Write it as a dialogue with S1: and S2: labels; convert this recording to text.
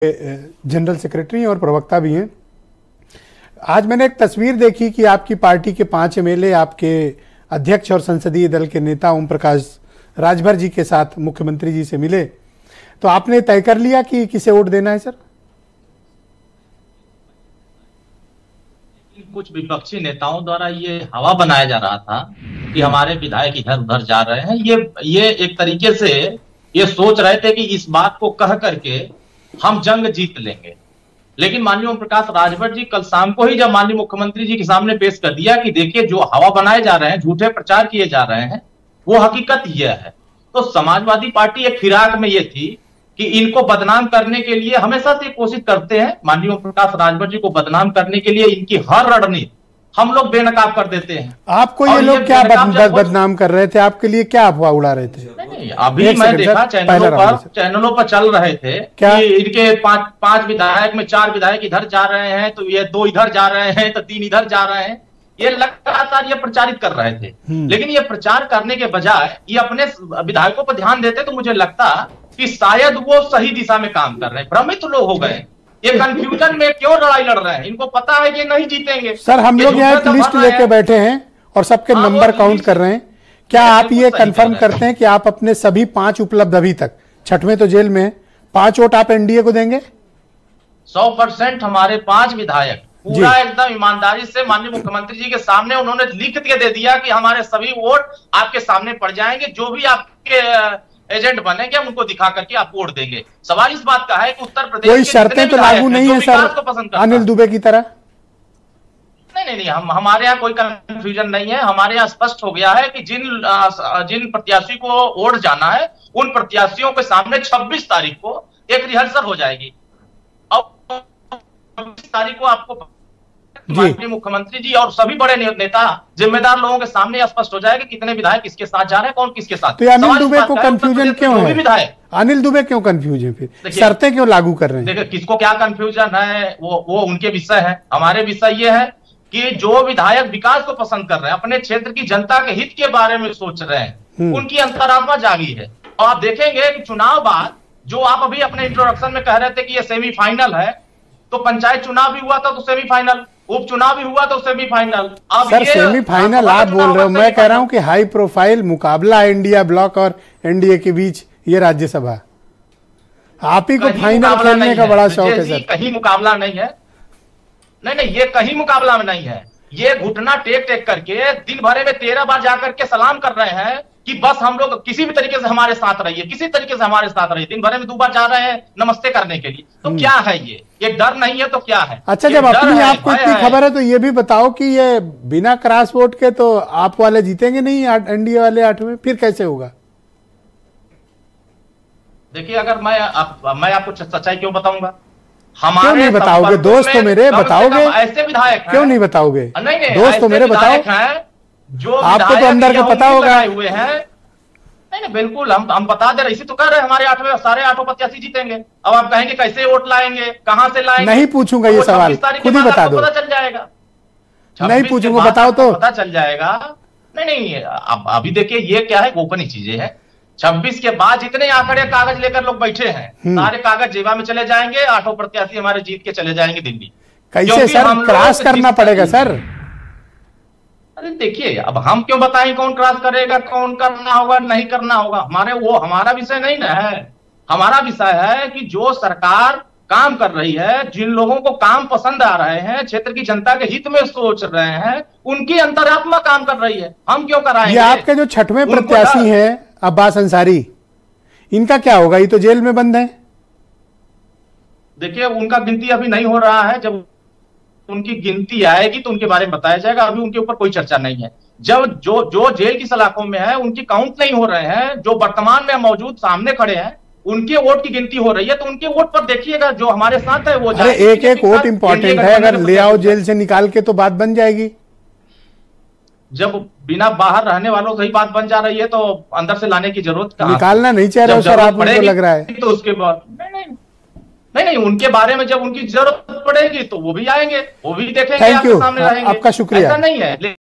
S1: General secretary और प्रवक्ता भी हैं। आज मैंने एक तस्वीर देखी कि आपकी पार्टी के 5 एमएलए आपके अध्यक्ष और संसदीय दल के नेता ओम प्रकाश राजभर जी के साथ मुख्यमंत्री जी से मिले, तो आपने तय कर लिया कि किसे वोट देना है? सर,
S2: कुछ विपक्षी नेताओं द्वारा ये हवा बनाया जा रहा था कि हमारे विधायक इधर उधर जा रहे हैं। ये एक तरीके से ये सोच रहे थे कि इस बात को कह करके हम जंग जीत लेंगे। लेकिन माननीय ओम प्रकाश राजभर जी कल शाम को ही जब माननीय मुख्यमंत्री जी के सामने पेश कर दिया कि देखिए जो हवा बनाए जा रहे हैं, झूठे प्रचार किए जा रहे हैं, वो हकीकत यह है। तो समाजवादी पार्टी एक फिराक में ये थी कि इनको बदनाम करने के लिए हमेशा से कोशिश करते हैं, माननीय ओम प्रकाश राजभर जी को बदनाम करने के लिए इनकी हर रणनीति हम लोग बेनकाब कर देते हैं।
S1: आपको ये लोग क्या बदनाम कर रहे थे? आपके लिए क्या अफवाह उड़ा रहे थे?
S2: नहीं, अभी मैं देखा चैनलों पर चल रहे थे कि इनके पांच विधायक में 4 विधायक इधर जा रहे हैं, तो ये 2 इधर जा रहे हैं, तो 3 इधर जा रहे हैं। ये लगातार ये प्रचारित कर रहे थे। लेकिन ये प्रचार करने के बजाय ये अपने विधायकों पर ध्यान देते तो मुझे लगता कि शायद वो सही दिशा में काम कर रहे हैं। भ्रमित लोग हो गए, ये कंफ्यूजन में क्यों लड़ाई लड़ रहे हैं? इनको पता है कि नहीं जीतेंगे।
S1: सर, हम लोग यहाँ एक लिस्ट लेके बैठे हैं और सबके नंबर काउंट कर रहे हैं। क्या आप ये कंफर्म करते हैं कि आप अपने सभी 5 उपलब्ध अभी तक, 6वें तो जेल में, 5 वोट आप एनडीए को देंगे?
S2: 100% हमारे 5 विधायक पूरा एकदम ईमानदारी से माननीय मुख्यमंत्री जी के सामने उन्होंने लिख के दे दिया कि हमारे सभी वोट आपके सामने पड़ जाएंगे, जो भी आपके एजेंट बनेंगे हम उनको दिखा करके आप वोट देंगे। सवाल इस बात का है कि उत्तर प्रदेश
S1: कोई शर्तें तो लागू नहीं है सर अनिल दुबे की तरह?
S2: नहीं, हमारे यहाँ कोई कंफ्यूजन नहीं है। हमारे यहाँ स्पष्ट हो गया है कि जिन प्रत्याशी को वोट जाना है उन प्रत्याशियों के सामने 26 तारीख को एक रिहर्सल हो जाएगी और 26 तारीख को आपको माननीय मुख्यमंत्री जी और सभी बड़े नेता जिम्मेदार लोगों के सामने स्पष्ट हो जाएगा कितने विधायक किसके साथ जा रहे हैं, कौन किसके साथ।
S1: तो अनिल दुबे को कंफ्यूजन क्यों है? अनिल दुबे क्यों कंफ्यूज है? फिर शर्तें क्यों लागू कर रहे हैं?
S2: देखिए, किसको क्या कंफ्यूजन है वो उनके विषय है। हमारे विषय ये है कि जो विधायक विकास को पसंद कर रहे हैं, अपने क्षेत्र की जनता के हित के बारे में सोच रहे हैं, उनकी अंतरात्मा जागी है। और आप देखेंगे कि चुनाव बाद जो आप अभी अपने इंट्रोडक्शन में कह रहे थे कि ये सेमीफाइनल है, तो पंचायत चुनाव भी हुआ था तो सेमीफाइनल, उपचुनाव भी हुआ तो सेमीफाइनल। अब
S1: सर सेमीफाइनल आप बोल रहे हो, मैं कह रहा हूं कि हाई प्रोफाइल मुकाबला इंडिया ब्लॉक और एनडीए के बीच ये राज्यसभा, आप ही को फाइनल खेलने का बड़ा शौक है सर।
S2: कहीं मुकाबला नहीं है, नहीं, ये कहीं मुकाबला में नहीं है। ये घुटना टेक करके दिन भरे में 13 बार जाकर के सलाम कर रहे हैं कि बस हम लोग किसी भी तरीके से हमारे साथ रहिए, किसी तरीके से हमारे साथ रहिए। दिन भरे में 2 बार जा रहे हैं नमस्ते करने के लिए। तो क्या है ये डर नहीं है तो क्या है?
S1: अच्छा, जब अपनी आपको इतनी खबर है तो ये भी बताओ कि ये बिना क्रॉस वोट के तो आप वाले जीतेंगे नहीं, एनडीए वाले 8वें, फिर कैसे होगा?
S2: देखिए, अगर मैं आपको सच्चाई क्यों बताऊंगा?
S1: क्यों नहीं बताओगे? दोस्त तो मेरे बताओगे,
S2: ऐसे विधायक
S1: क्यों नहीं बताओगे?
S2: नहीं,
S1: दोस्त तो मेरे बताओ,
S2: जो
S1: आपको तो अंदर का पता होगा।
S2: हुए हैं नहीं, बिल्कुल हम बता दे रहे, इसी तो कह रहे हैं हमारे 8वें सारे 8 प्रत्याशी जीतेंगे। अब आप कहेंगे कैसे वोट लाएंगे, कहां से लाएंगे?
S1: नहीं पूछूंगा ये सवाल, खुद ही बता दो।
S2: पता चल जाएगा,
S1: नहीं पूछूंगा, बताओ तो।
S2: पता चल जाएगा। नहीं, अब अभी देखिए ये क्या है, गोपनीय चीजें हैं। 26 के बाद जितने आंकड़े कागज लेकर लोग बैठे हैं, सारे कागज जेबा में चले जाएंगे, 8 प्रत्याशी हमारे जीत के चले जाएंगे दिल्ली।
S1: कैसे सर क्रॉस करना पड़ेगा सर?
S2: अरे देखिए, अब हम क्यों बताएं कौन क्रॉस करेगा, कौन करना होगा नहीं करना होगा? हमारा विषय नहीं ना है। हमारा विषय है कि जो सरकार काम कर रही है, जिन लोगों को काम पसंद आ रहे हैं, क्षेत्र की जनता के हित में सोच रहे हैं, उनकी अंतरात्मा काम कर रही है। हम क्यों कराएंगे?
S1: ये आपके जो 6वें प्रत्याशी हैं अब्बास अंसारी, इनका क्या होगा? ये तो जेल में बंद है।
S2: देखिए, उनका गिनती अभी नहीं हो रहा है। जब उनकी गिनती आएगी तो उनके बारे में बताया जाएगा। अभी उनके ऊपर कोई चर्चा नहीं है। जब जो जेल की सलाखों में है उनकी काउंट नहीं हो रहे हैं, जो वर्तमान में मौजूद सामने खड़े हैं उनके वोट की गिनती हो रही है, तो उनके वोट पर देखिएगा जो हमारे साथ है वो।
S1: अरे एक वोट इंपॉर्टेंट है, अगर ले आओ जेल से निकाल के तो बात बन जाएगी।
S2: जब बिना बाहर रहने वालों से ही बात बन जा रही है तो अंदर से लाने की जरूरत कहां?
S1: निकालना नहीं चाह रहे सर आप, मुझे लग रहा है।
S2: तो उसके बाद नहीं, उनके बारे में जब उनकी जरूरत पड़ेगी तो वो भी आएंगे, वो भी देखेंगे,
S1: थैंक यू,
S2: सामने रहेंगे।
S1: आपका शुक्रिया।
S2: ऐसा नहीं है।